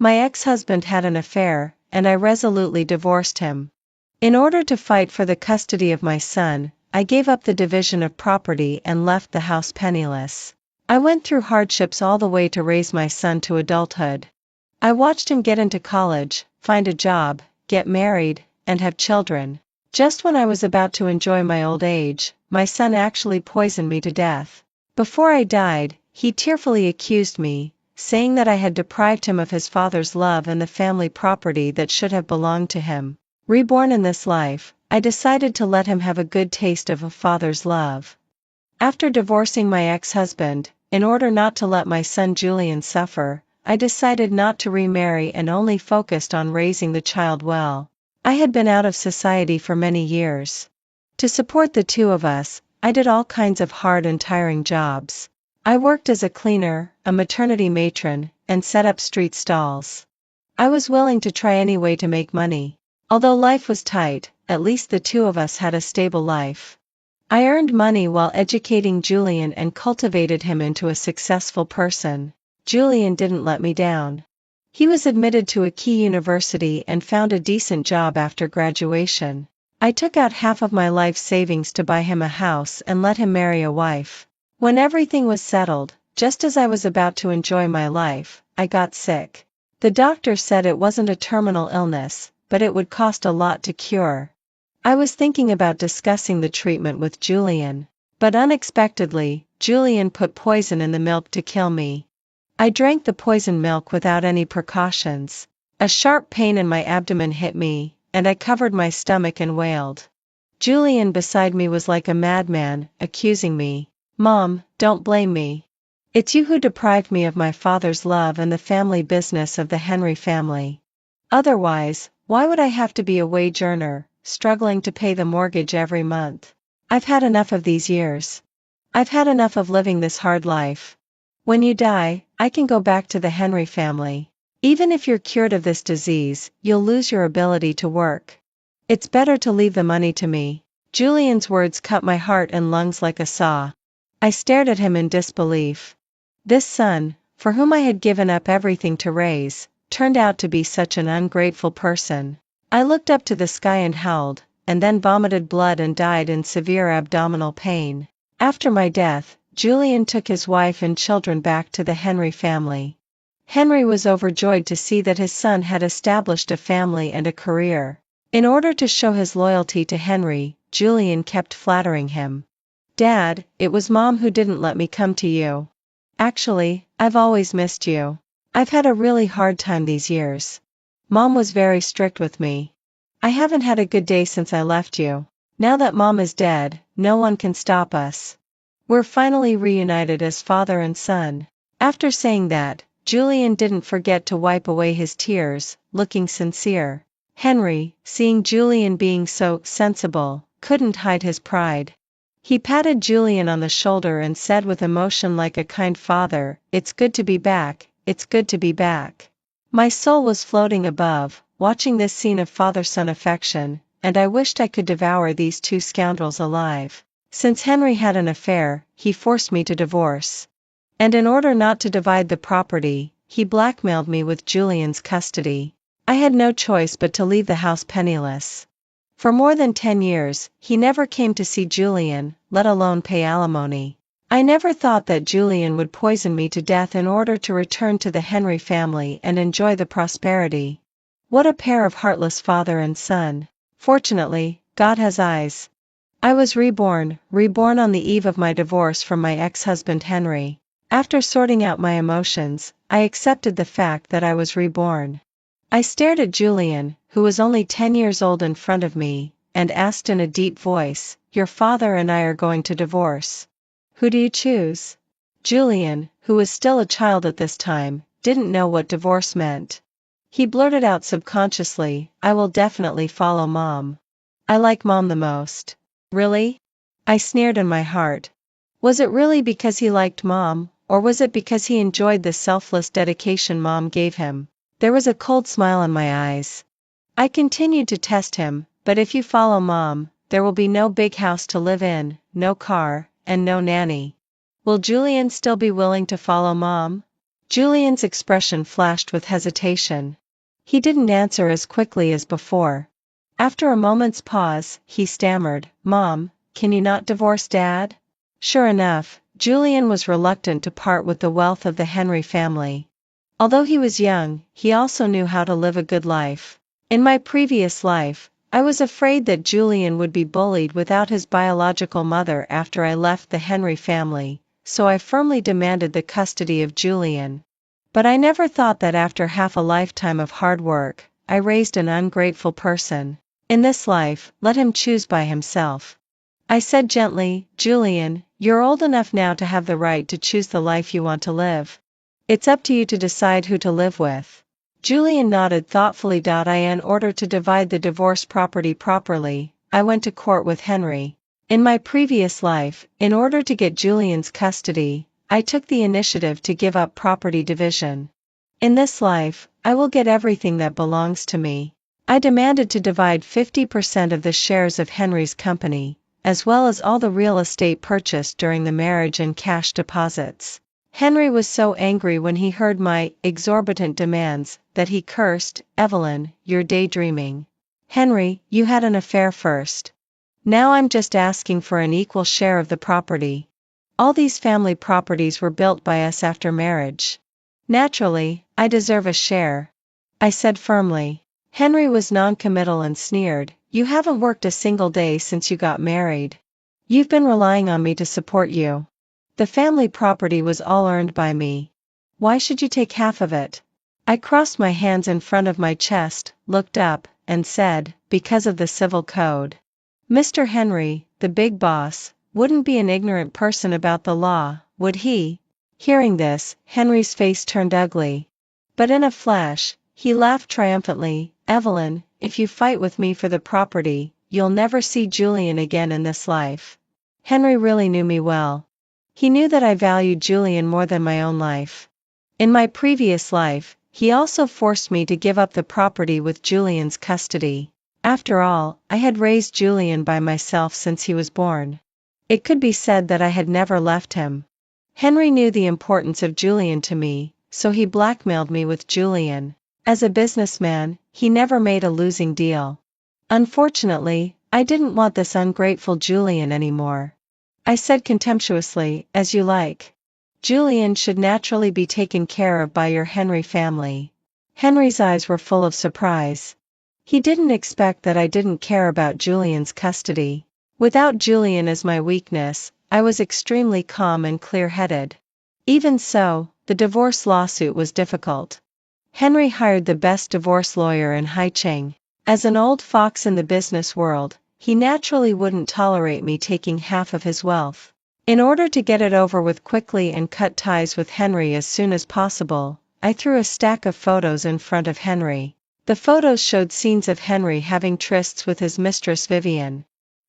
My ex-husband had an affair, and I resolutely divorced him. In order to fight for the custody of my son, I gave up the division of property and left the house penniless. I went through hardships all the way to raise my son to adulthood. I watched him get into college, find a job, get married, and have children. Just when I was about to enjoy my old age, my son actually poisoned me to death. Before I died, he tearfully accused me, saying that I had deprived him of his father's love and the family property that should have belonged to him. Reborn in this life, I decided to let him have a good taste of a father's love. After divorcing my ex-husband, in order not to let my son Julian suffer, I decided not to remarry and only focused on raising the child well. I had been out of society for many years. To support the two of us, I did all kinds of hard and tiring jobs. I worked as a cleaner, a maternity matron, and set up street stalls. I was willing to try any way to make money. Although life was tight, at least the two of us had a stable life. I earned money while educating Julian and cultivated him into a successful person. Julian didn't let me down. He was admitted to a key university and found a decent job after graduation. I took out half of my life savings to buy him a house and let him marry a wife. When everything was settled, just as I was about to enjoy my life, I got sick. The doctor said it wasn't a terminal illness, but it would cost a lot to cure. I was thinking about discussing the treatment with Julian, but unexpectedly, Julian put poison in the milk to kill me. I drank the poisoned milk without any precautions. A sharp pain in my abdomen hit me, and I covered my stomach and wailed. Julian beside me was like a madman, accusing me. "Mom, don't blame me. It's you who deprived me of my father's love and the family business of the Henry family. Otherwise, why would I have to be a wage earner, struggling to pay the mortgage every month? I've had enough of these years. I've had enough of living this hard life. When you die, I can go back to the Henry family. Even if you're cured of this disease, you'll lose your ability to work. It's better to leave the money to me." Julian's words cut my heart and lungs like a saw. I stared at him in disbelief. This son, for whom I had given up everything to raise, turned out to be such an ungrateful person. I looked up to the sky and howled, and then vomited blood and died in severe abdominal pain. After my death, Julian took his wife and children back to the Henry family. Henry was overjoyed to see that his son had established a family and a career. In order to show his loyalty to Henry, Julian kept flattering him. "Dad, it was Mom who didn't let me come to you. Actually, I've always missed you. I've had a really hard time these years. Mom was very strict with me. I haven't had a good day since I left you. Now that Mom is dead, no one can stop us. We're finally reunited as father and son." After saying that, Julian didn't forget to wipe away his tears, looking sincere. Henry, seeing Julian being so sensible, couldn't hide his pride. He patted Julian on the shoulder and said with emotion like a kind father, "It's good to be back, it's good to be back." My soul was floating above, watching this scene of father-son affection, and I wished I could devour these two scoundrels alive. Since Henry had an affair, he forced me to divorce. And in order not to divide the property, he blackmailed me with Julian's custody. I had no choice but to leave the house penniless. For more than 10 years, he never came to see Julian, let alone pay alimony. I never thought that Julian would poison me to death in order to return to the Henry family and enjoy the prosperity. What a pair of heartless father and son. Fortunately, God has eyes. I was reborn on the eve of my divorce from my ex-husband Henry. After sorting out my emotions, I accepted the fact that I was reborn. I stared at Julian, who was only 10 years old in front of me, and asked in a deep voice, "Your father and I are going to divorce. Who do you choose?" Julian, who was still a child at this time, didn't know what divorce meant. He blurted out subconsciously, "I will definitely follow Mom. I like Mom the most." "Really?" I sneered in my heart. Was it really because he liked Mom, or was it because he enjoyed the selfless dedication Mom gave him? There was a cold smile in my eyes. I continued to test him, "But if you follow Mom, there will be no big house to live in, no car, and no nanny. Will Julian still be willing to follow Mom?" Julian's expression flashed with hesitation. He didn't answer as quickly as before. After a moment's pause, he stammered, "Mom, can you not divorce Dad?" Sure enough, Julian was reluctant to part with the wealth of the Henry family. Although he was young, he also knew how to live a good life. In my previous life, I was afraid that Julian would be bullied without his biological mother after I left the Henry family, so I firmly demanded the custody of Julian. But I never thought that after half a lifetime of hard work, I raised an ungrateful person. In this life, let him choose by himself. I said gently, "Julian, you're old enough now to have the right to choose the life you want to live. It's up to you to decide who to live with." Julian nodded thoughtfully. In order to divide the divorce property properly, I went to court with Henry. In my previous life, in order to get Julian's custody, I took the initiative to give up property division. In this life, I will get everything that belongs to me. I demanded to divide 50% of the shares of Henry's company, as well as all the real estate purchased during the marriage and cash deposits. Henry was so angry when he heard my exorbitant demands that he cursed, "Evelyn, you're daydreaming. Henry, you had an affair first. Now I'm just asking for an equal share of the property. All these family properties were built by us after marriage. Naturally, I deserve a share," I said firmly. Henry was non-committal and sneered, "You haven't worked a single day since you got married. You've been relying on me to support you. The family property was all earned by me. Why should you take half of it?" I crossed my hands in front of my chest, looked up, and said, "Because of the civil code. Mr. Henry, the big boss, wouldn't be an ignorant person about the law, would he?" Hearing this, Henry's face turned ugly. But in a flash, he laughed triumphantly, "Evelyn, if you fight with me for the property, you'll never see Julian again in this life." Henry really knew me well. He knew that I valued Julian more than my own life. In my previous life, he also forced me to give up the property with Julian's custody. After all, I had raised Julian by myself since he was born. It could be said that I had never left him. Henry knew the importance of Julian to me, so he blackmailed me with Julian. As a businessman, he never made a losing deal. Unfortunately, I didn't want this ungrateful Julian anymore. I said contemptuously, "As you like. Julian should naturally be taken care of by your Henry family." Henry's eyes were full of surprise. He didn't expect that I didn't care about Julian's custody. Without Julian as my weakness, I was extremely calm and clear-headed. Even so, the divorce lawsuit was difficult. Henry hired the best divorce lawyer in Haicheng. As an old fox in the business world, he naturally wouldn't tolerate me taking half of his wealth. In order to get it over with quickly and cut ties with Henry as soon as possible, I threw a stack of photos in front of Henry. The photos showed scenes of Henry having trysts with his mistress Vivian.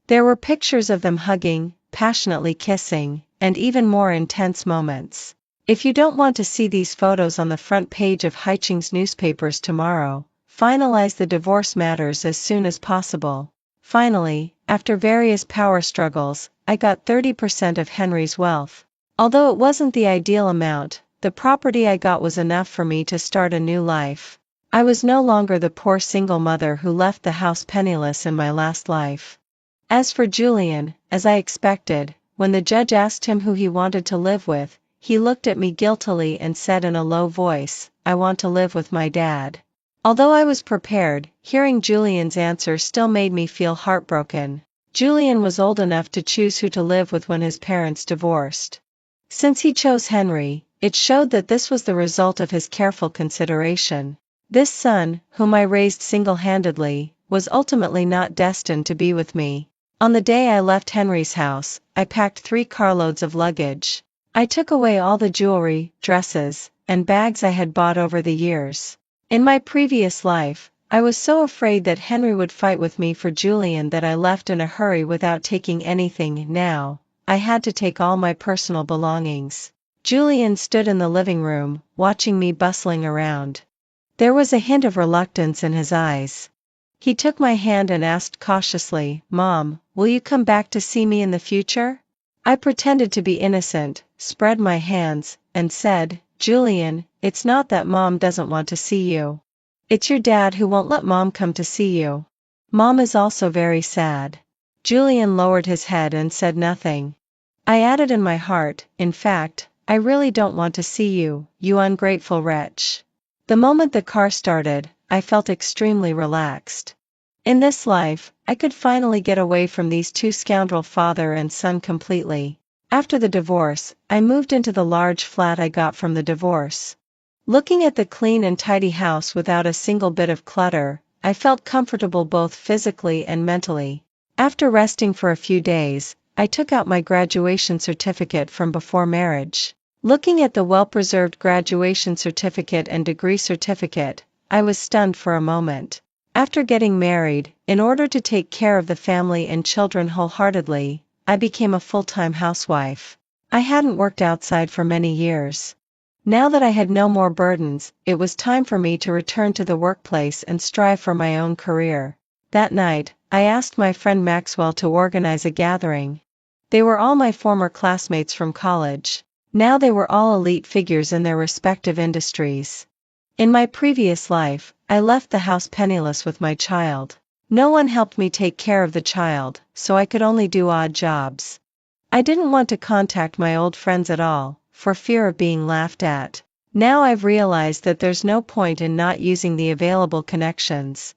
There were pictures of them hugging, passionately kissing, and even more intense moments. If you don't want to see these photos on the front page of Haicheng's newspapers tomorrow, finalize the divorce matters as soon as possible. Finally, after various power struggles, I got 30% of Henry's wealth. Although it wasn't the ideal amount, the property I got was enough for me to start a new life. I was no longer the poor single mother who left the house penniless in my last life. As for Julian, as I expected, when the judge asked him who he wanted to live with, he looked at me guiltily and said in a low voice, "I want to live with my dad." Although I was prepared, hearing Julian's answer still made me feel heartbroken. Julian was old enough to choose who to live with when his parents divorced. Since he chose Henry, it showed that this was the result of his careful consideration. This son, whom I raised single-handedly, was ultimately not destined to be with me. On the day I left Henry's house, I packed 3 carloads of luggage. I took away all the jewelry, dresses, and bags I had bought over the years. In my previous life, I was so afraid that Henry would fight with me for Julian that I left in a hurry without taking anything. Now, I had to take all my personal belongings. Julian stood in the living room, watching me bustling around. There was a hint of reluctance in his eyes. He took my hand and asked cautiously, "Mom, will you come back to see me in the future?" I pretended to be innocent, spread my hands, and said, Julian, it's not that mom doesn't want to see you. It's your dad who won't let mom come to see you. Mom is also very sad. Julian lowered his head and said nothing. I added in my heart, in fact, I really don't want to see you, you ungrateful wretch. The moment the car started, I felt extremely relaxed. In this life, I could finally get away from these two scoundrel father and son completely. After the divorce, I moved into the large flat I got from the divorce. Looking at the clean and tidy house without a single bit of clutter, I felt comfortable both physically and mentally. After resting for a few days, I took out my graduation certificate from before marriage. Looking at the well-preserved graduation certificate and degree certificate, I was stunned for a moment. After getting married, in order to take care of the family and children wholeheartedly, I became a full-time housewife. I hadn't worked outside for many years. Now that I had no more burdens, it was time for me to return to the workplace and strive for my own career. That night, I asked my friend Maxwell to organize a gathering. They were all my former classmates from college. Now they were all elite figures in their respective industries. In my previous life, I left the house penniless with my child. No one helped me take care of the child, so I could only do odd jobs. I didn't want to contact my old friends at all, for fear of being laughed at. Now I've realized that there's no point in not using the available connections.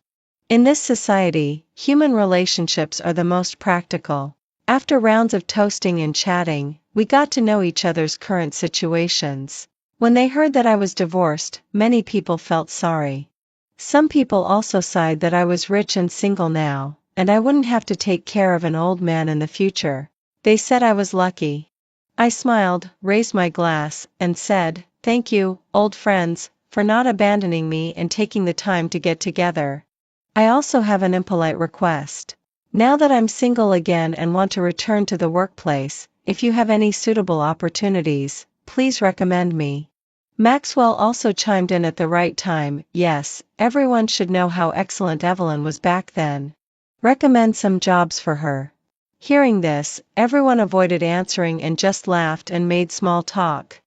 In this society, human relationships are the most practical. After rounds of toasting and chatting, we got to know each other's current situations. When they heard that I was divorced, many people felt sorry. Some people also sighed that I was rich and single now, and I wouldn't have to take care of an old man in the future. They said I was lucky. I smiled, raised my glass, and said, "Thank you, old friends, for not abandoning me and taking the time to get together. I also have an impolite request. Now that I'm single again and want to return to the workplace, if you have any suitable opportunities, please recommend me." Maxwell also chimed in at the right time. Yes, everyone should know how excellent Evelyn was back then. Recommend some jobs for her. Hearing this, everyone avoided answering and just laughed and made small talk.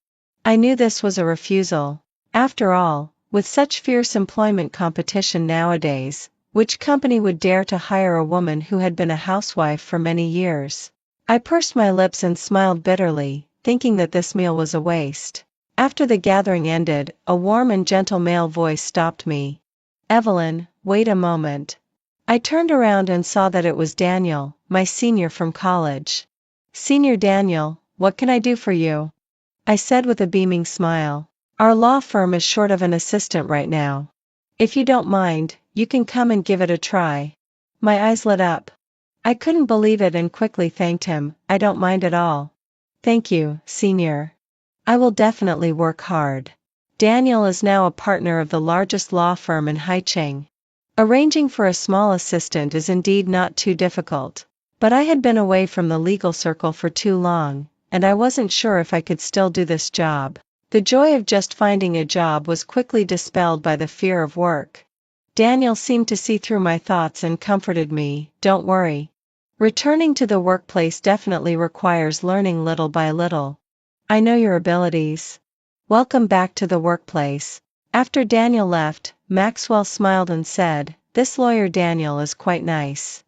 I knew this was a refusal. After all, with such fierce employment competition nowadays, which company would dare to hire a woman who had been a housewife for many years? I pursed my lips and smiled bitterly, thinking that this meal was a waste. After the gathering ended, a warm and gentle male voice stopped me. "Evelyn, wait a moment." I turned around and saw that it was Daniel, my senior from college. "Senior Daniel, what can I do for you?" I said with a beaming smile. "Our law firm is short of an assistant right now. If you don't mind, you can come and give it a try." My eyes lit up. I couldn't believe it and quickly thanked him. "I don't mind at all. Thank you, senior. I will definitely work hard." Daniel is now a partner of the largest law firm in Haicheng. Arranging for a small assistant is indeed not too difficult. But I had been away from the legal circle for too long, and I wasn't sure if I could still do this job. The joy of just finding a job was quickly dispelled by the fear of work. Daniel seemed to see through my thoughts and comforted me. "Don't worry. Returning to the workplace definitely requires learning little by little. I know your abilities. Welcome back to the workplace." After Daniel left, Maxwell smiled and said, "This lawyer Daniel is quite nice.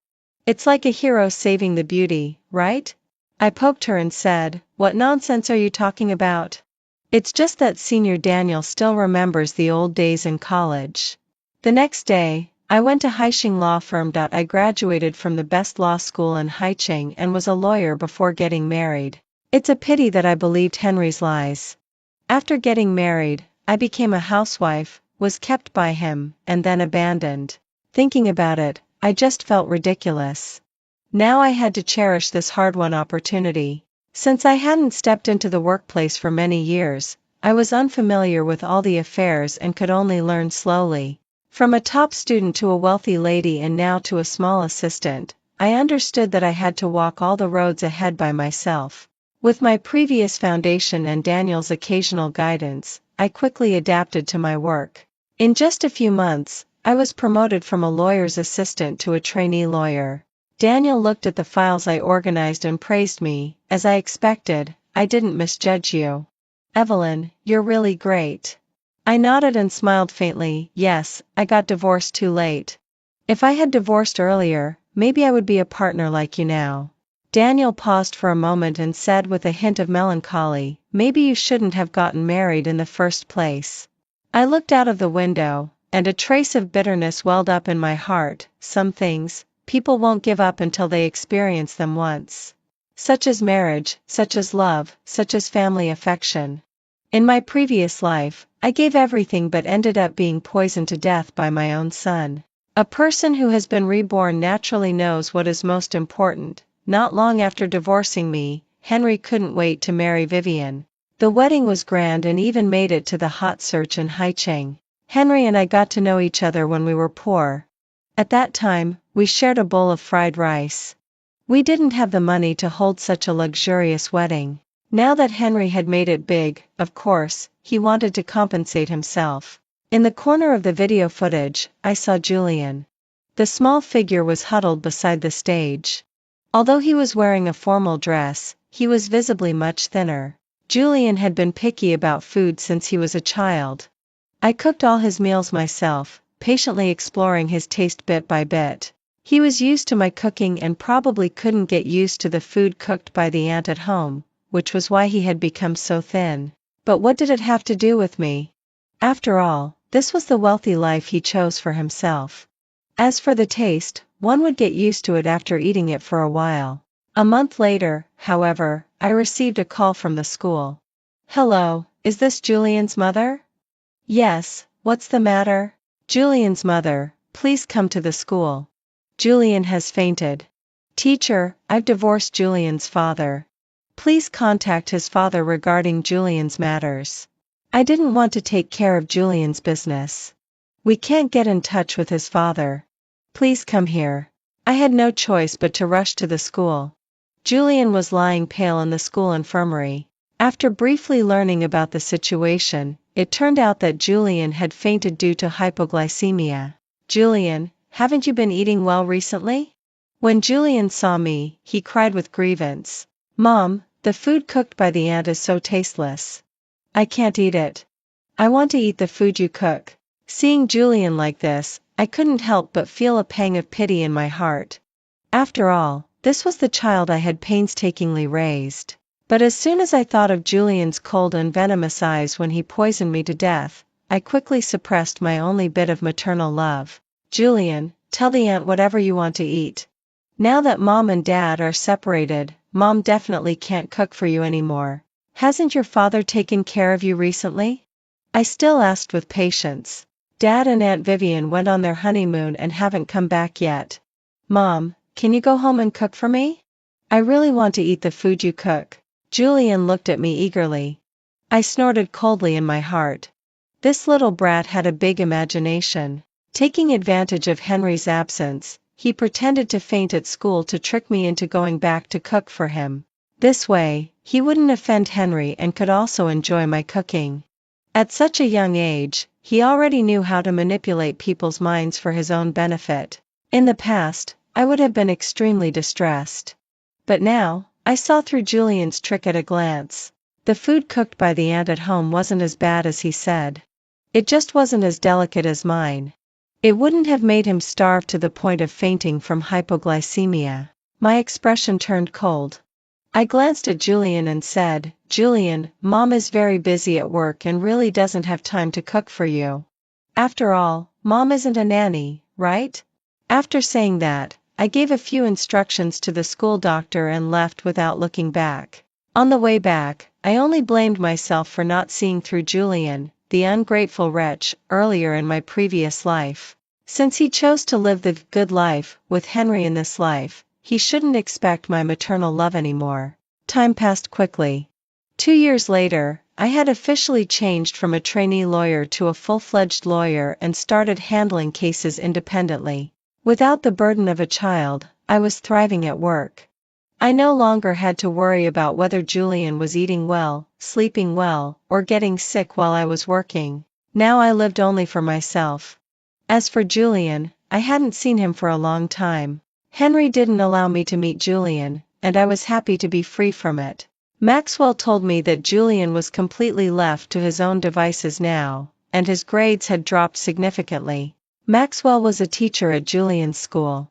It's like a hero saving the beauty, right?" I poked her and said, "What nonsense are you talking about? It's just that Senior Daniel still remembers the old days in college." The next day, I went to Haicheng Law Firm. I graduated from the best law school in Haicheng and was a lawyer before getting married. It's a pity that I believed Henry's lies. After getting married, I became a housewife, was kept by him, and then abandoned. Thinking about it, I just felt ridiculous. Now I had to cherish this hard-won opportunity. Since I hadn't stepped into the workplace for many years, I was unfamiliar with all the affairs and could only learn slowly. From a top student to a wealthy lady and now to a small assistant, I understood that I had to walk all the roads ahead by myself. With my previous foundation and Daniel's occasional guidance, I quickly adapted to my work. In just a few months, I was promoted from a lawyer's assistant to a trainee lawyer. Daniel looked at the files I organized and praised me. "As I expected, I didn't misjudge you. Evelyn, you're really great. I nodded and smiled faintly. Yes, I got divorced too late. If I had divorced earlier, maybe I would be a partner like you now. Daniel paused for a moment and said with a hint of melancholy, maybe you shouldn't have gotten married in the first place. I looked out of the window, and a trace of bitterness welled up in my heart. Some things, people won't give up until they experience them once. Such as marriage, such as love, such as family affection. In my previous life, I gave everything but ended up being poisoned to death by my own son. A person who has been reborn naturally knows what is most important. Not long after divorcing me, Henry couldn't wait to marry Vivian. The wedding was grand and even made it to the hot search in Haicheng. Henry and I got to know each other when we were poor. At that time, we shared a bowl of fried rice. We didn't have the money to hold such a luxurious wedding. Now that Henry had made it big, of course, he wanted to compensate himself. In the corner of the video footage, I saw Julian. The small figure was huddled beside the stage. Although he was wearing a formal dress, he was visibly much thinner. Julian had been picky about food since he was a child. I cooked all his meals myself, patiently exploring his taste bit by bit. He was used to my cooking and probably couldn't get used to the food cooked by the aunt at home, which was why he had become so thin. But what did it have to do with me? After all, this was the wealthy life he chose for himself. As for the taste, one would get used to it after eating it for a while. A month later, however, I received a call from the school. Hello, is this Julian's mother? Yes, what's the matter? Julian's mother, please come to the school. Julian has fainted. Teacher, I've divorced Julian's father. Please contact his father regarding Julian's matters. I didn't want to take care of Julian's business. We can't get in touch with his father. Please come here. I had no choice but to rush to the school. Julian was lying pale in the school infirmary. After briefly learning about the situation, it turned out that Julian had fainted due to hypoglycemia. Julian, haven't you been eating well recently? When Julian saw me, he cried with grievance. Mom, the food cooked by the aunt is so tasteless. I can't eat it. I want to eat the food you cook. Seeing Julian like this, I couldn't help but feel a pang of pity in my heart. After all, this was the child I had painstakingly raised. But as soon as I thought of Julian's cold and venomous eyes when he poisoned me to death, I quickly suppressed my only bit of maternal love. Julian, tell the aunt whatever you want to eat. Now that Mom and Dad are separated, Mom definitely can't cook for you anymore. Hasn't your father taken care of you recently? I still asked with patience. Dad and Aunt Vivian went on their honeymoon and haven't come back yet. Mom, can you go home and cook for me? I really want to eat the food you cook. Julian looked at me eagerly. I snorted coldly in my heart. This little brat had a big imagination. Taking advantage of Henry's absence, he pretended to faint at school to trick me into going back to cook for him. This way, he wouldn't offend Henry and could also enjoy my cooking. At such a young age, he already knew how to manipulate people's minds for his own benefit. In the past, I would have been extremely distressed. But now, I saw through Julian's trick at a glance. The food cooked by the aunt at home wasn't as bad as he said. It just wasn't as delicate as mine. It wouldn't have made him starve to the point of fainting from hypoglycemia. My expression turned cold. I glanced at Julian and said, Julian, Mom is very busy at work and really doesn't have time to cook for you. After all, Mom isn't a nanny, right? After saying that, I gave a few instructions to the school doctor and left without looking back. On the way back, I only blamed myself for not seeing through Julian, the ungrateful wretch, earlier in my previous life. Since he chose to live the good life with Henry in this life, he shouldn't expect my maternal love anymore. Time passed quickly. 2 years later, I had officially changed from a trainee lawyer to a full-fledged lawyer and started handling cases independently. Without the burden of a child, I was thriving at work. I no longer had to worry about whether Julian was eating well, sleeping well, or getting sick while I was working. Now I lived only for myself. As for Julian, I hadn't seen him for a long time. Henry didn't allow me to meet Julian, and I was happy to be free from it. Maxwell told me that Julian was completely left to his own devices now, and his grades had dropped significantly. Maxwell was a teacher at Julian's school.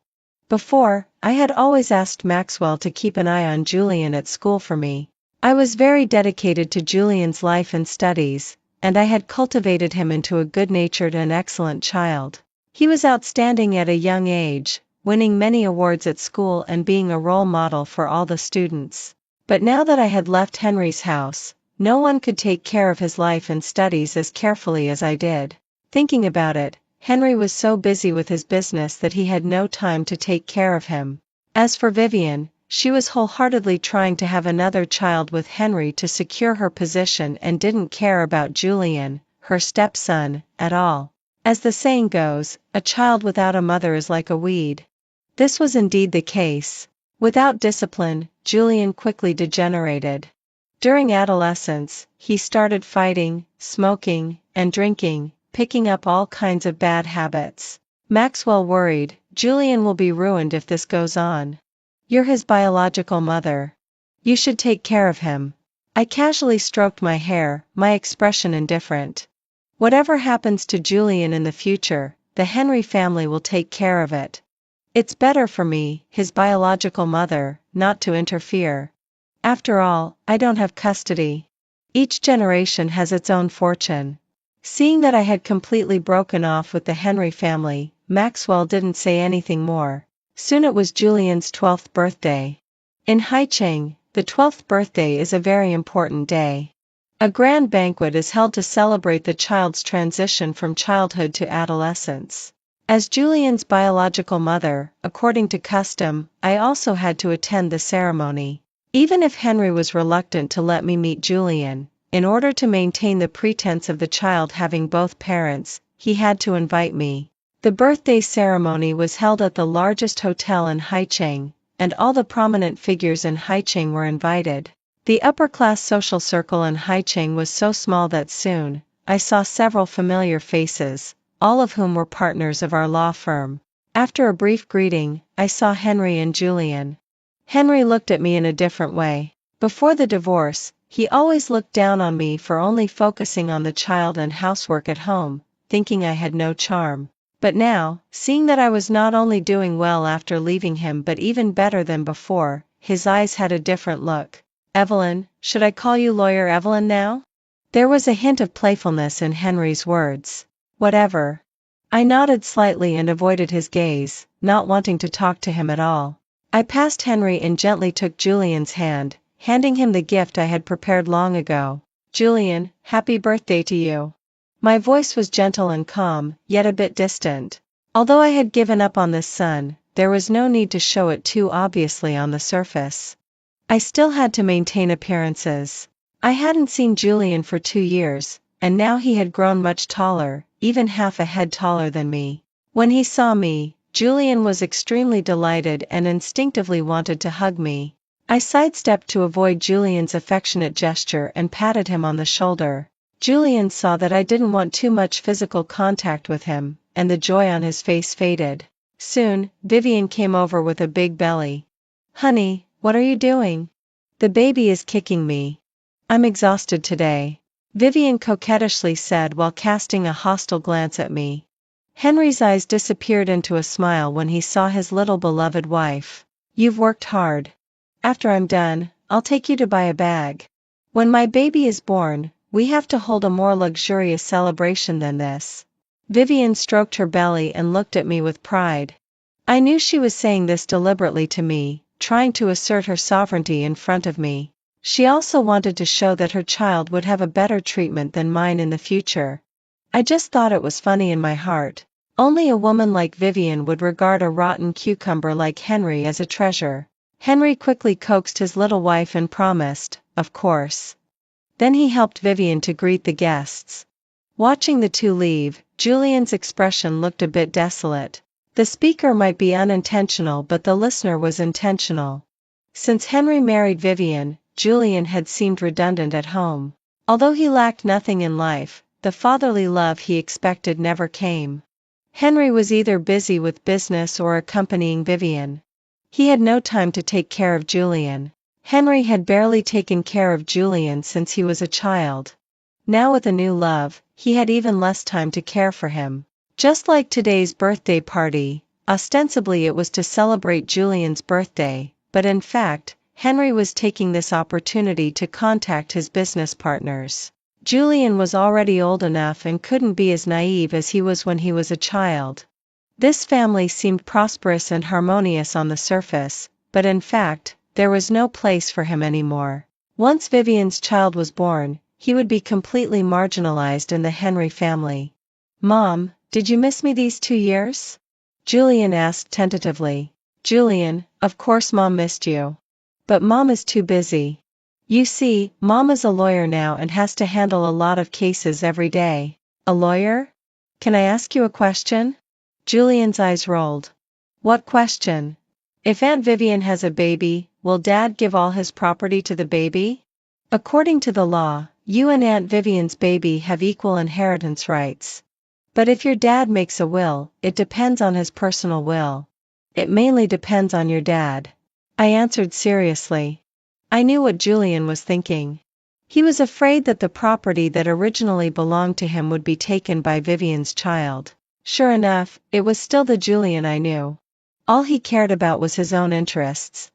Before, I had always asked Maxwell to keep an eye on Julian at school for me. I was very dedicated to Julian's life and studies, and I had cultivated him into a good-natured and excellent child. He was outstanding at a young age, winning many awards at school and being a role model for all the students. But now that I had left Henry's house, no one could take care of his life and studies as carefully as I did. Thinking about it, Henry was so busy with his business that he had no time to take care of him. As for Vivian, she was wholeheartedly trying to have another child with Henry to secure her position and didn't care about Julian, her stepson, at all. As the saying goes, a child without a mother is like a weed. This was indeed the case. Without discipline, Julian quickly degenerated. During adolescence, he started fighting, smoking, and drinking, picking up all kinds of bad habits. Maxwell worried, "Julian will be ruined if this goes on. You're his biological mother. You should take care of him." I casually stroked my hair, my expression indifferent. "Whatever happens to Julian in the future, the Henry family will take care of it. It's better for me, his biological mother, not to interfere. After all, I don't have custody. Each generation has its own fortune." Seeing that I had completely broken off with the Henry family, Maxwell didn't say anything more. Soon it was Julian's 12th birthday. In Haicheng, the 12th birthday is a very important day. A grand banquet is held to celebrate the child's transition from childhood to adolescence. As Julian's biological mother, according to custom, I also had to attend the ceremony. Even if Henry was reluctant to let me meet Julian, in order to maintain the pretense of the child having both parents, he had to invite me. The birthday ceremony was held at the largest hotel in Haicheng, and all the prominent figures in Haicheng were invited. The upper-class social circle in Haicheng was so small that soon, I saw several familiar faces, all of whom were partners of our law firm. After a brief greeting, I saw Henry and Julian. Henry looked at me in a different way. Before the divorce, he always looked down on me for only focusing on the child and housework at home, thinking I had no charm. But now, seeing that I was not only doing well after leaving him but even better than before, his eyes had a different look. "Evelyn, should I call you Lawyer Evelyn now?" There was a hint of playfulness in Henry's words. "Whatever." I nodded slightly and avoided his gaze, not wanting to talk to him at all. I passed Henry and gently took Julian's hand, handing him the gift I had prepared long ago. "Julian, happy birthday to you." My voice was gentle and calm, yet a bit distant. Although I had given up on this son, there was no need to show it too obviously on the surface. I still had to maintain appearances. I hadn't seen Julian for 2 years, and now he had grown much taller, even half a head taller than me. When he saw me, Julian was extremely delighted and instinctively wanted to hug me. I sidestepped to avoid Julian's affectionate gesture and patted him on the shoulder. Julian saw that I didn't want too much physical contact with him, and the joy on his face faded. Soon, Vivian came over with a big belly. "Honey, what are you doing?" "The baby is kicking me. I'm exhausted today," Vivian coquettishly said while casting a hostile glance at me. Henry's eyes disappeared into a smile when he saw his little beloved wife. "You've worked hard. After I'm done, I'll take you to buy a bag. When my baby is born, we have to hold a more luxurious celebration than this." Vivian stroked her belly and looked at me with pride. I knew she was saying this deliberately to me, trying to assert her sovereignty in front of me. She also wanted to show that her child would have a better treatment than mine in the future. I just thought it was funny in my heart. Only a woman like Vivian would regard a rotten cucumber like Henry as a treasure. Henry quickly coaxed his little wife and promised, of course. Then he helped Vivian to greet the guests. Watching the two leave, Julian's expression looked a bit desolate. The speaker might be unintentional, but the listener was intentional. Since Henry married Vivian, Julian had seemed redundant at home. Although he lacked nothing in life, the fatherly love he expected never came. Henry was either busy with business or accompanying Vivian. He had no time to take care of Julian. Henry had barely taken care of Julian since he was a child. Now with a new love, he had even less time to care for him. Just like today's birthday party, ostensibly it was to celebrate Julian's birthday, but in fact, Henry was taking this opportunity to contact his business partners. Julian was already old enough and couldn't be as naive as he was when he was a child. This family seemed prosperous and harmonious on the surface, but in fact, there was no place for him anymore. Once Vivian's child was born, he would be completely marginalized in the Henry family. "Mom, did you miss me these 2 years?" Julian asked tentatively. "Julian, of course Mom missed you. But Mom is too busy. You see, Mom is a lawyer now and has to handle a lot of cases every day." "A lawyer? Can I ask you a question?" Julian's eyes rolled. "What question?" "If Aunt Vivian has a baby, will Dad give all his property to the baby?" "According to the law, you and Aunt Vivian's baby have equal inheritance rights. But if your dad makes a will, it depends on his personal will. It mainly depends on your dad." I answered seriously. I knew what Julian was thinking. He was afraid that the property that originally belonged to him would be taken by Vivian's child. Sure enough, it was still the Julian I knew. All he cared about was his own interests.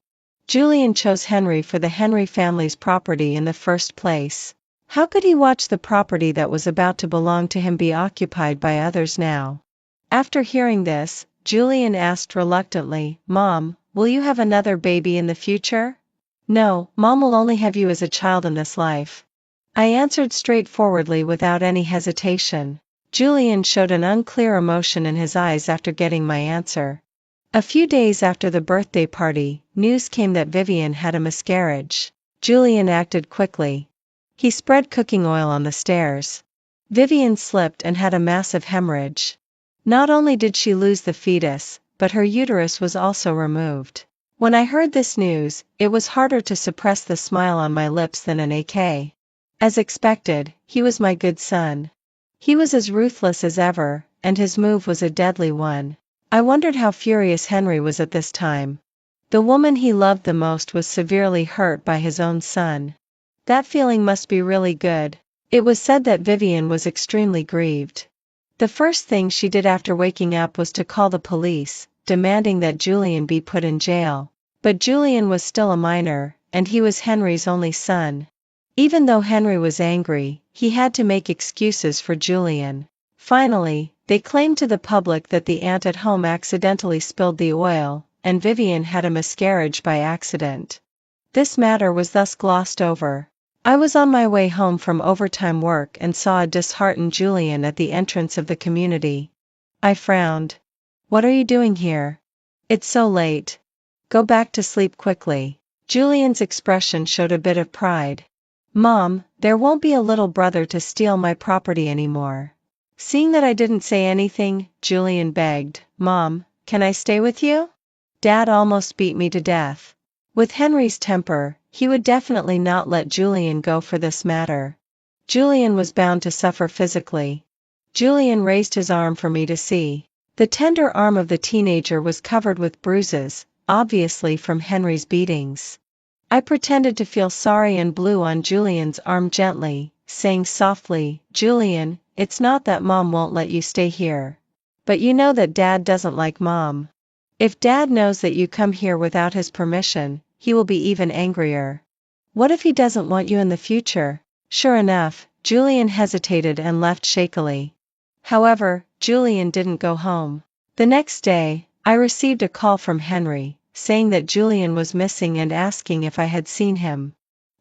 Julian chose Henry for the Henry family's property in the first place. How could he watch the property that was about to belong to him be occupied by others now? After hearing this, Julian asked reluctantly, "Mom, will you have another baby in the future?" "No, Mom will only have you as a child in this life." I answered straightforwardly without any hesitation. Julian showed an unclear emotion in his eyes after getting my answer. A few days after the birthday party, news came that Vivian had a miscarriage. Julian acted quickly. He spread cooking oil on the stairs. Vivian slipped and had a massive hemorrhage. Not only did she lose the fetus, but her uterus was also removed. When I heard this news, it was harder to suppress the smile on my lips than an AK. As expected, he was my good son. He was as ruthless as ever, and his move was a deadly one. I wondered how furious Henry was at this time. The woman he loved the most was severely hurt by his own son. That feeling must be really good. It was said that Vivian was extremely grieved. The first thing she did after waking up was to call the police, demanding that Julian be put in jail. But Julian was still a minor, and he was Henry's only son. Even though Henry was angry, he had to make excuses for Julian. Finally, they claimed to the public that the aunt at home accidentally spilled the oil, and Vivian had a miscarriage by accident. This matter was thus glossed over. I was on my way home from overtime work and saw a disheartened Julian at the entrance of the community. I frowned. "What are you doing here? It's so late. Go back to sleep quickly." Julian's expression showed a bit of pride. "Mom, there won't be a little brother to steal my property anymore." Seeing that I didn't say anything, Julian begged, "Mom, can I stay with you? Dad almost beat me to death." With Henry's temper, he would definitely not let Julian go for this matter. Julian was bound to suffer physically. Julian raised his arm for me to see. The tender arm of the teenager was covered with bruises, obviously from Henry's beatings. I pretended to feel sorry and blew on Julian's arm gently, saying softly, "Julian, it's not that Mom won't let you stay here. But you know that Dad doesn't like Mom. If Dad knows that you come here without his permission, he will be even angrier. What if he doesn't want you in the future?" Sure enough, Julian hesitated and left shakily. However, Julian didn't go home. The next day, I received a call from Henry, saying that Julian was missing and asking if I had seen him.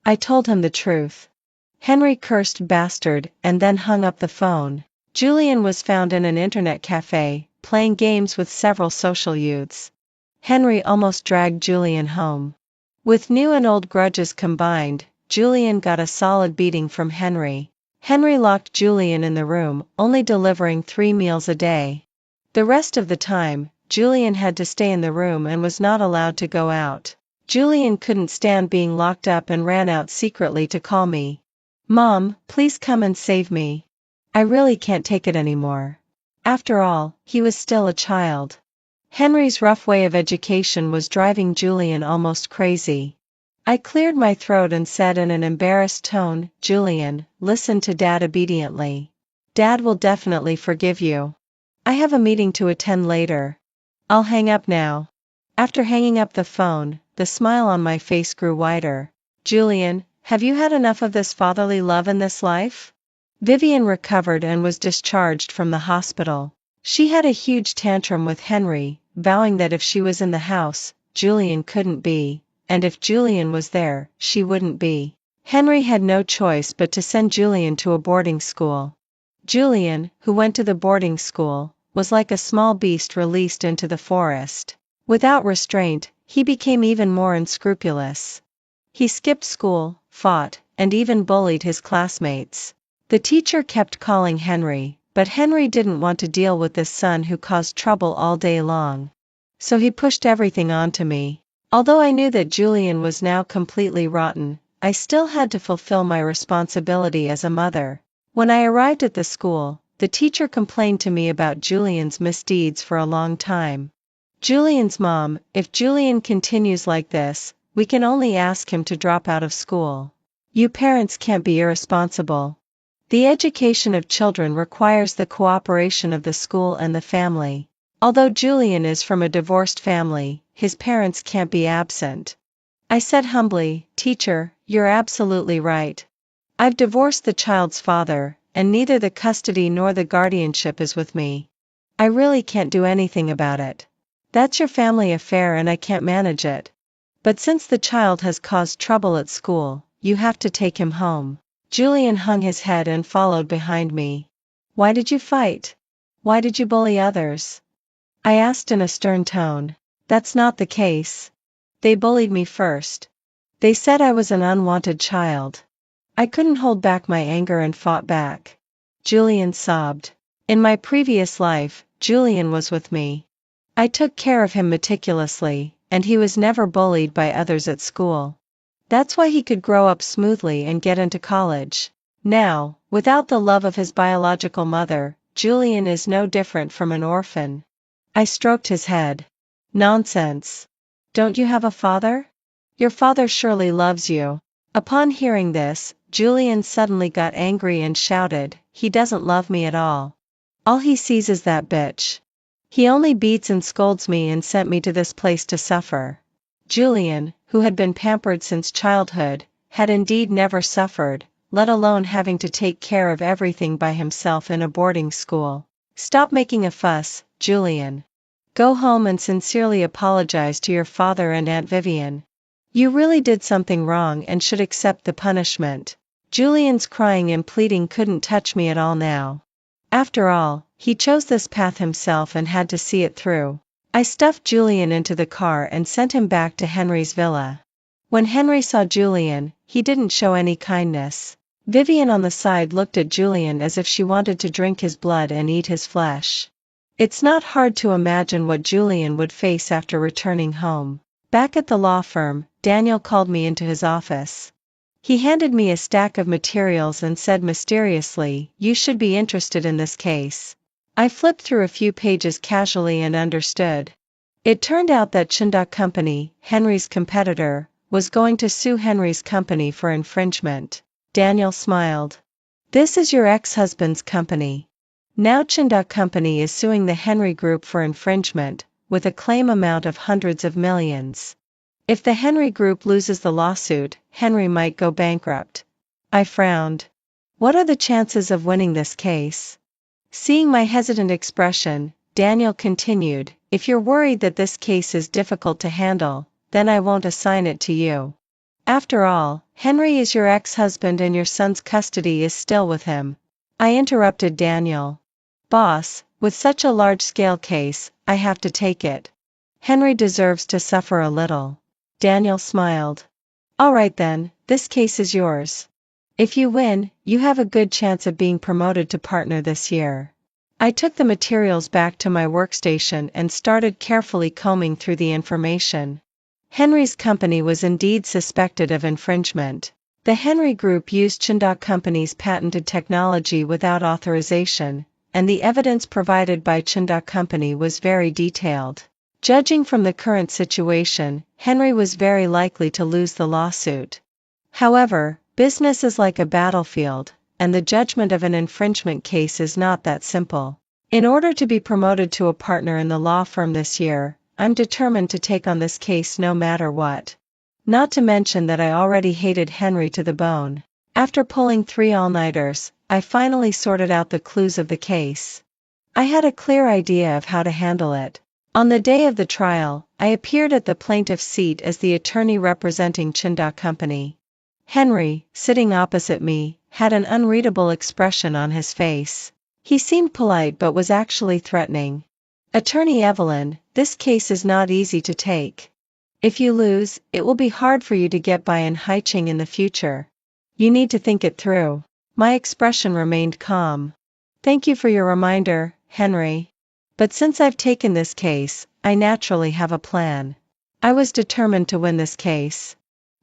I told him the truth. Henry cursed "bastard" and then hung up the phone. Julian was found in an internet cafe, playing games with several social youths. Henry almost dragged Julian home. With new and old grudges combined, Julian got a solid beating from Henry. Henry locked Julian in the room, only delivering 3 meals a day. The rest of the time, Julian had to stay in the room and was not allowed to go out. Julian couldn't stand being locked up and ran out secretly to call me. "Mom, please come and save me. I really can't take it anymore." After all, he was still a child. Henry's rough way of education was driving Julian almost crazy. I cleared my throat and said in an embarrassed tone, Julian, listen to Dad obediently. Dad will definitely forgive you. I have a meeting to attend later. I'll hang up now. After hanging up the phone, the smile on my face grew wider. Julian, have you had enough of this fatherly love in this life? Vivian recovered and was discharged from the hospital. She had a huge tantrum with Henry, vowing that if she was in the house, Julian couldn't be, and if Julian was there, she wouldn't be. Henry had no choice but to send Julian to a boarding school. Julian, who went to the boarding school, was like a small beast released into the forest. Without restraint, he became even more unscrupulous. He skipped school, fought, and even bullied his classmates. The teacher kept calling Henry, but Henry didn't want to deal with this son who caused trouble all day long. So he pushed everything onto me. Although I knew that Julian was now completely rotten, I still had to fulfill my responsibility as a mother. When I arrived at the school, the teacher complained to me about Julian's misdeeds for a long time. Julian's mom, if Julian continues like this, we can only ask him to drop out of school. You parents can't be irresponsible. The education of children requires the cooperation of the school and the family. Although Julian is from a divorced family, his parents can't be absent. I said humbly, Teacher, you're absolutely right. I've divorced the child's father, and neither the custody nor the guardianship is with me. I really can't do anything about it. That's your family affair and I can't manage it. But since the child has caused trouble at school, you have to take him home. Julian hung his head and followed behind me. Why did you fight? Why did you bully others? I asked in a stern tone. That's not the case. They bullied me first. They said I was an unwanted child. I couldn't hold back my anger and fought back. Julian sobbed. In my previous life, Julian was with me. I took care of him meticulously, and he was never bullied by others at school. That's why he could grow up smoothly and get into college. Now, without the love of his biological mother, Julian is no different from an orphan. I stroked his head. Nonsense. Don't you have a father? Your father surely loves you. Upon hearing this, Julian suddenly got angry and shouted, He doesn't love me at all. All he sees is that bitch. He only beats and scolds me and sent me to this place to suffer. Julian, who had been pampered since childhood, had indeed never suffered, let alone having to take care of everything by himself in a boarding school. Stop making a fuss, Julian. Go home and sincerely apologize to your father and Aunt Vivian. You really did something wrong and should accept the punishment. Julian's crying and pleading couldn't touch me at all now. After all, he chose this path himself and had to see it through. I stuffed Julian into the car and sent him back to Henry's villa. When Henry saw Julian, he didn't show any kindness. Vivian on the side looked at Julian as if she wanted to drink his blood and eat his flesh. It's not hard to imagine what Julian would face after returning home. Back at the law firm, Daniel called me into his office. He handed me a stack of materials and said mysteriously, You should be interested in this case. I flipped through a few pages casually and understood. It turned out that Chunda Company, Henry's competitor, was going to sue Henry's company for infringement. Daniel smiled. This is your ex-husband's company. Now Chunda Company is suing the Henry Group for infringement, with a claim amount of hundreds of millions. If the Henry Group loses the lawsuit, Henry might go bankrupt. I frowned. What are the chances of winning this case? Seeing my hesitant expression, Daniel continued, If you're worried that this case is difficult to handle, then I won't assign it to you. After all, Henry is your ex-husband and your son's custody is still with him. I interrupted Daniel. Boss, with such a large-scale case, I have to take it. Henry deserves to suffer a little. Daniel smiled. All right then, this case is yours. If you win, you have a good chance of being promoted to partner this year. I took the materials back to my workstation and started carefully combing through the information. Henry's company was indeed suspected of infringement. The Henry Group used Chunda Company's patented technology without authorization, and the evidence provided by Chunda Company was very detailed. Judging from the current situation, Henry was very likely to lose the lawsuit. However, business is like a battlefield, and the judgment of an infringement case is not that simple. In order to be promoted to a partner in the law firm this year, I'm determined to take on this case no matter what. Not to mention that I already hated Henry to the bone. After pulling 3 all-nighters, I finally sorted out the clues of the case. I had a clear idea of how to handle it. On the day of the trial, I appeared at the plaintiff's seat as the attorney representing Chinda Company. Henry, sitting opposite me, had an unreadable expression on his face. He seemed polite but was actually threatening. Attorney Evelyn, this case is not easy to take. If you lose, it will be hard for you to get by in Haiching in the future. You need to think it through. My expression remained calm. Thank you for your reminder, Henry. But since I've taken this case, I naturally have a plan. I was determined to win this case.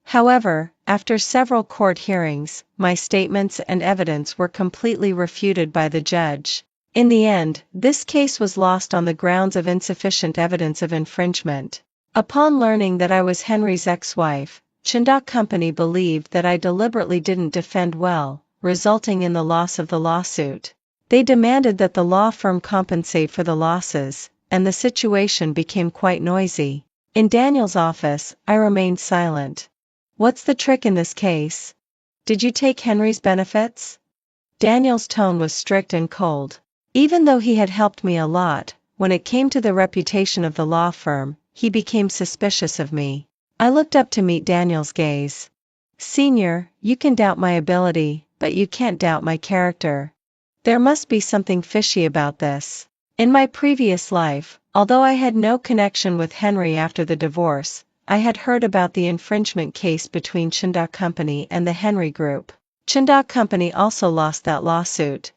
However, after several court hearings, my statements and evidence were completely refuted by the judge. In the end, this case was lost on the grounds of insufficient evidence of infringement. Upon learning that I was Henry's ex-wife, Chinda Company believed that I deliberately didn't defend well, resulting in the loss of the lawsuit. They demanded that the law firm compensate for the losses, and the situation became quite noisy. In Daniel's office, I remained silent. What's the trick in this case? Did you take Henry's benefits? Daniel's tone was strict and cold. Even though he had helped me a lot, when it came to the reputation of the law firm, he became suspicious of me. I looked up to meet Daniel's gaze. Senior, you can doubt my ability, but you can't doubt my character. There must be something fishy about this. In my previous life, although I had no connection with Henry after the divorce, I had heard about the infringement case between Chinda Company and the Henry Group. Chinda Company also lost that lawsuit.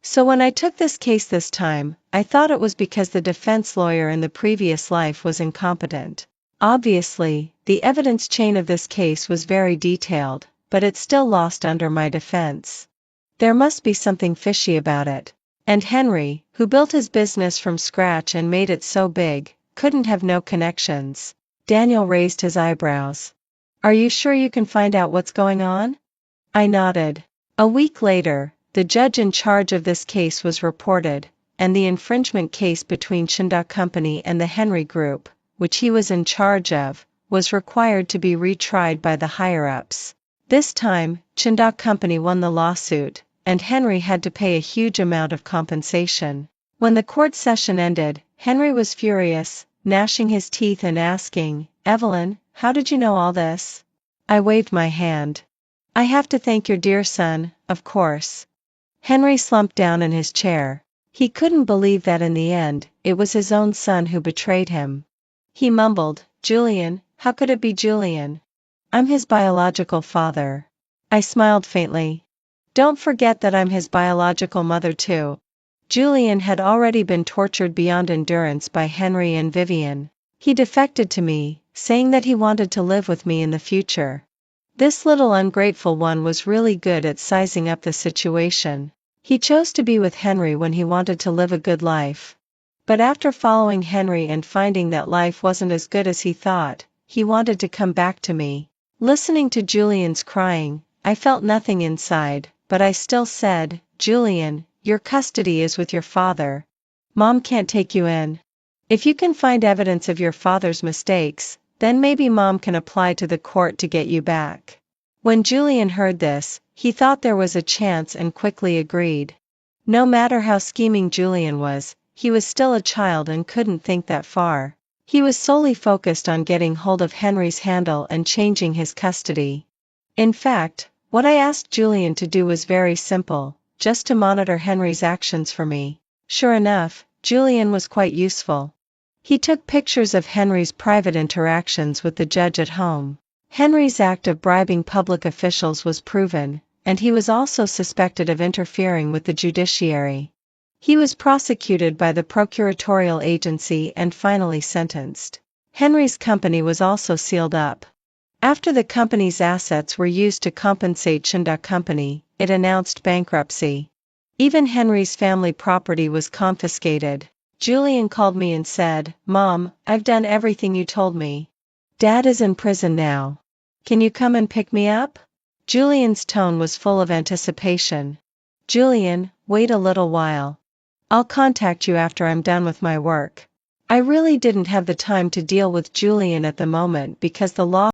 So when I took this case this time, I thought it was because the defense lawyer in the previous life was incompetent. Obviously, the evidence chain of this case was very detailed, but it still lost under my defense. There must be something fishy about it. And Henry, who built his business from scratch and made it so big, couldn't have no connections. Daniel raised his eyebrows. Are you sure you can find out what's going on? I nodded. A week later, the judge in charge of this case was reported, and the infringement case between Chinda Company and the Henry Group, which he was in charge of, was required to be retried by the higher-ups. This time, Chinda Company won the lawsuit, and Henry had to pay a huge amount of compensation. When the court session ended, Henry was furious, gnashing his teeth and asking, Evelyn, how did you know all this? I waved my hand. I have to thank your dear son, of course. Henry slumped down in his chair. He couldn't believe that in the end, it was his own son who betrayed him. He mumbled, Julian, how could it be Julian? I'm his biological father. I smiled faintly. Don't forget that I'm his biological mother too. Julian had already been tortured beyond endurance by Henry and Vivian. He defected to me, saying that he wanted to live with me in the future. This little ungrateful one was really good at sizing up the situation. He chose to be with Henry when he wanted to live a good life. But after following Henry and finding that life wasn't as good as he thought, he wanted to come back to me. Listening to Julian's crying, I felt nothing inside, but I still said, Julian, your custody is with your father. Mom can't take you in. If you can find evidence of your father's mistakes, then maybe Mom can apply to the court to get you back. When Julian heard this, he thought there was a chance and quickly agreed. No matter how scheming Julian was, he was still a child and couldn't think that far. He was solely focused on getting hold of Henry's handle and changing his custody. In fact, what I asked Julian to do was very simple, just to monitor Henry's actions for me. Sure enough, Julian was quite useful. He took pictures of Henry's private interactions with the judge at home. Henry's act of bribing public officials was proven, and he was also suspected of interfering with the judiciary. He was prosecuted by the procuratorial agency and finally sentenced. Henry's company was also sealed up. After the company's assets were used to compensate Chinda Company, it announced bankruptcy. Even Henry's family property was confiscated. Julian called me and said, "Mom, I've done everything you told me. Dad is in prison now. Can you come and pick me up?" Julian's tone was full of anticipation. "Julian, wait a little while. I'll contact you after I'm done with my work." I really didn't have the time to deal with Julian at the moment because the law